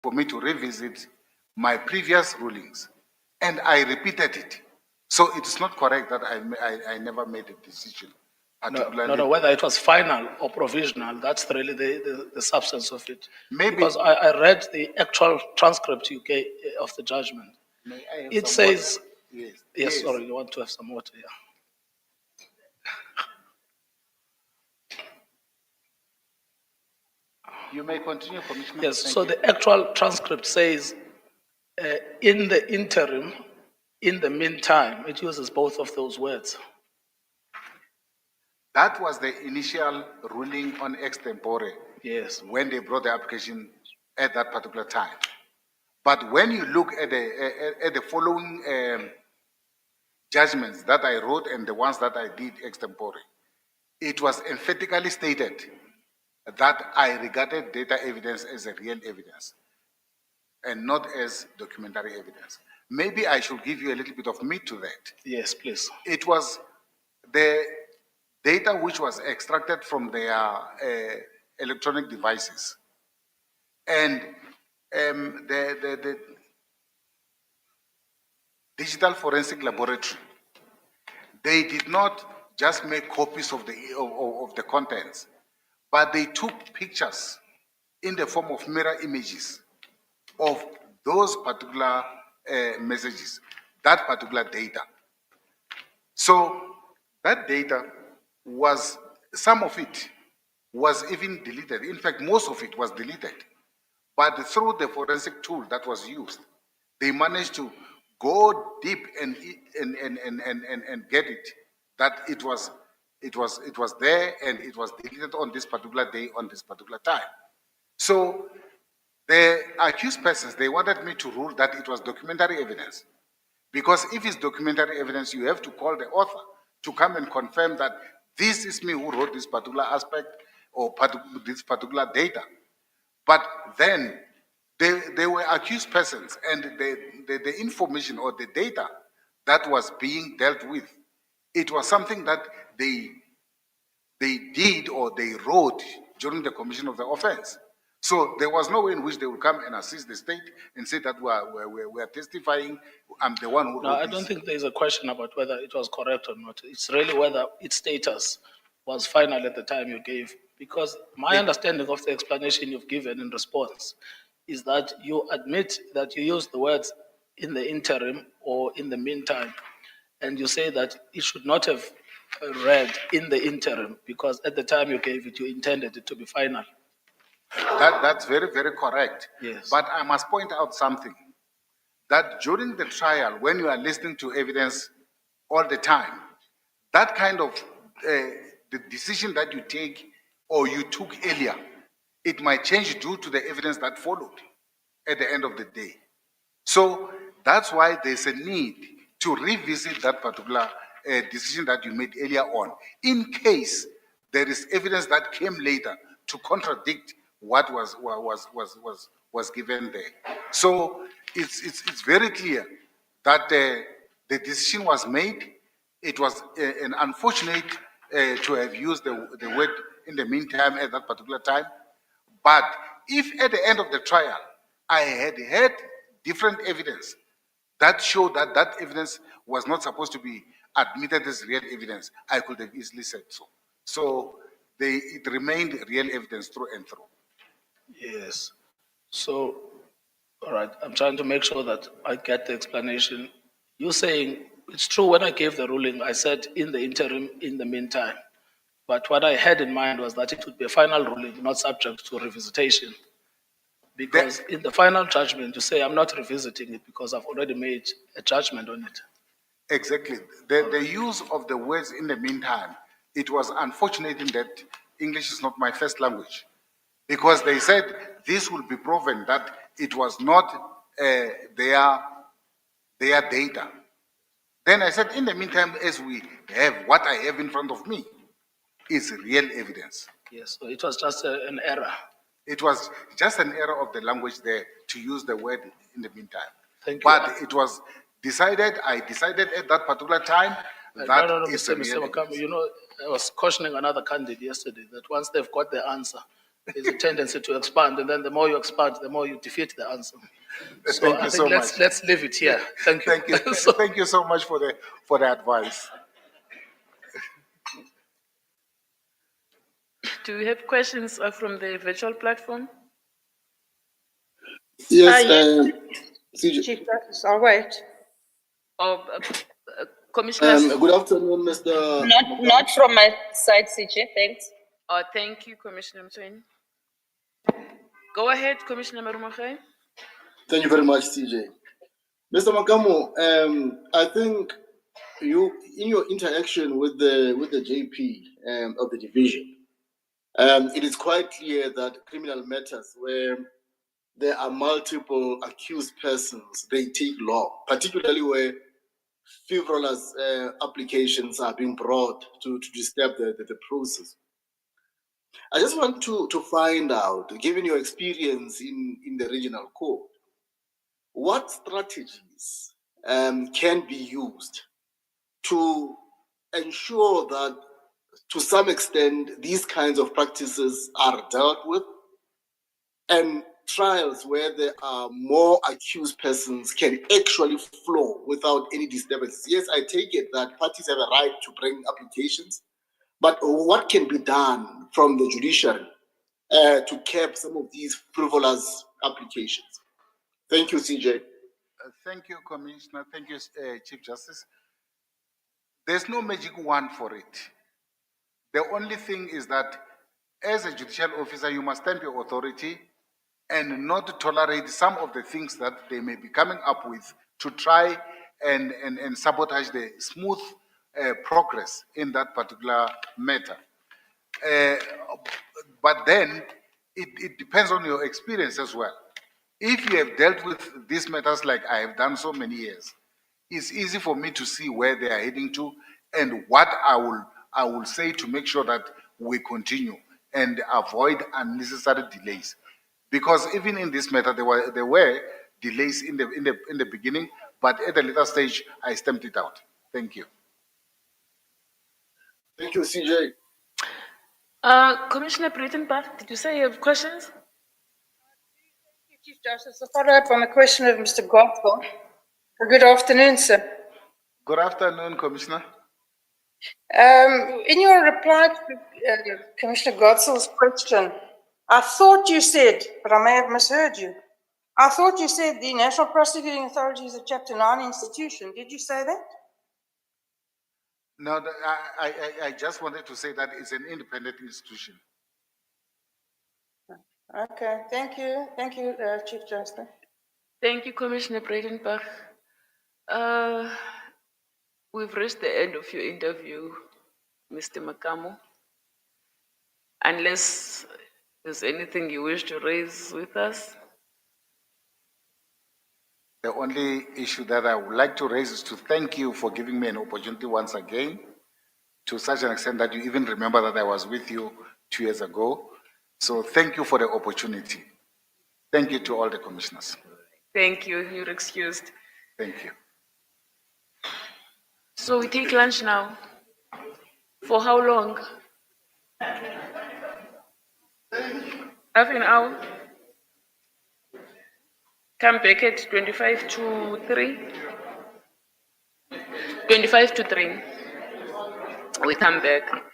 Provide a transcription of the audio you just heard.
for me to revisit my previous rulings, and I repeated it. So it's not correct that I never made a decision. No, whether it was final or provisional, that's really the substance of it. Maybe- Because I read the actual transcript you gave of the judgment. May I have It some says, water? Yes. yes, sorry, you want to have some water, yeah. You may continue, Commissioner. Yes, Thank so you. the actual transcript says, in the interim, in the meantime, it uses both of those words. That was the initial ruling on extempore Yes, when they brought the application at that particular time. But when you look at the following judgments that I wrote and the ones that I did extempore, it was emphatically stated that I regarded data evidence as a real evidence and not as documentary evidence. Maybe I should give you a little bit of meat to that. yes, please. It was the data which was extracted from their electronic devices. And the Digital Forensic Laboratory, they did not just make copies of the contents, but they took pictures in the form of mirror images of those particular messages, that particular data. So that data was, some of it was even deleted. In fact, most of it was deleted. But through the forensic tool that was used, they managed to go deep and get it, that it was there and it was deleted on this particular day, on this particular time. So the accused persons, they wanted me to rule that it was documentary evidence. Because if it's documentary evidence, you have to call the author to come and confirm that this is me who wrote this particular aspect or this particular data. But then they were accused persons, and the information or the data that was being dealt with, it was something that they did or they wrote during the commission of the offense. So there was no way in which they would come and assist the state and say that we are testifying, I'm the one who No, wrote I this. don't think there's a question about whether it was correct or not. It's really whether its status was final at the time you gave. Because my understanding of the explanation you've given in response is that you admit that you used the words in the interim or in the meantime, and you say that it should not have read in the interim because at the time you gave it, you intended it to be final. That's very, very correct. Yes. But I must point out something, that during the trial, when you are listening to evidence all the time, that kind of the decision that you take or you took earlier, it might change due to the evidence that followed at the end of the day. So that's why there's a need to revisit that particular decision that you made earlier on, in case there is evidence that came later to contradict what was given there. So it's very clear that the decision was made. It was an unfortunate to have used the word in the meantime at that particular time. But if at the end of the trial, I had had different evidence that showed that that evidence was not supposed to be admitted as real evidence, I could have easily said so. So it remained real evidence through and through. Yes. So, all right, I'm trying to make sure that I get the explanation. You're saying it's true when I gave the ruling, I said in the interim, in the meantime. But what I had in mind was that it would be a final ruling, not subject to revisitation. Because in the final judgment, you say, I'm not revisiting it because I've already made a judgment on it. Exactly. The use of the words in the meantime, it was unfortunate in that English is not my first language. Because they said this will be proven that it was not their data. Then I said, in the meantime, as we have what I have in front of me, is real evidence. Yes, so it was just an error. It was just an error of the language there to use the word in the meantime. Thank you. But it was decided, I decided at that particular time that it's a Mr. real Makamu, evidence. you know, I was cautioning another candidate yesterday that once they've got the answer, there's a tendency to expand, and then the more you expand, the more you defeat the answer. So Thank I you think so much. let's leave it here. Thank you. Thank you. So- Thank you so much for the advice. Do we have questions from the virtual platform? Yes, Yes. CJ. Chief Justice, I'll wait. Or Commissioner. Good afternoon, Mr. Not from my side, CJ, thanks. Oh, thank you, Commissioner Mtweni. Go ahead, Commissioner Marumake. Thank you very much, CJ. Mr. Makamo, I think you, in your interaction with the JP of the division, it is quite clear that criminal matters where there are multiple accused persons, they take long, particularly where frivolous applications are being brought to disturb the process. I just want to find out, given your experience in the regional court, what strategies can be used to ensure that, to some extent, these kinds of practices are dealt with, and trials where there are more accused persons can actually flow without any disturbance. Yes, I take it that parties have a right to bring applications, but what can be done from the judiciary to curb some of these frivolous applications? Thank you, CJ. Thank you, Commissioner. Thank you, Chief Justice. There's no magic wand for it. The only thing is that as a judicial officer, you must stand your authority and not tolerate some of the things that they may be coming up with to try and sabotage the smooth progress in that particular matter. But then it depends on your experience as well. If you have dealt with these matters like I have done so many years, it's easy for me to see where they are heading to and what I will say to make sure that we continue and avoid unnecessary delays. Because even in this matter, there were delays in the beginning, but at a later stage, I stamped it out. Thank you. Thank you, CJ. Commissioner Breitenbach, did you say you have questions? Chief Justice, a follow-up on the question of Mr. Godfrey. Good afternoon, sir. Good afternoon, Commissioner. In your reply to Commissioner Godsall's question, I thought you said, but I may have misheard you, I thought you said the National Prosecuting Authority is a Chapter 9 institution. Did you say that? No, I just wanted to say that it's an independent institution. Okay, thank you. Thank you, Chief Justice. Thank you, Commissioner Breitenbach. We've reached the end of your interview, Mr. Makamo. Unless there's anything you wish to raise with us. The only issue that I would like to raise is to thank you for giving me an opportunity once again, to such an extent that you even remember that I was with you 2 years ago. So thank you for the opportunity. Thank you to all the commissioners. Thank you. You're excused. Thank you. So we take lunch now. For how long? Half an hour? Come back at 25 to 3. 25 to 3. We come back.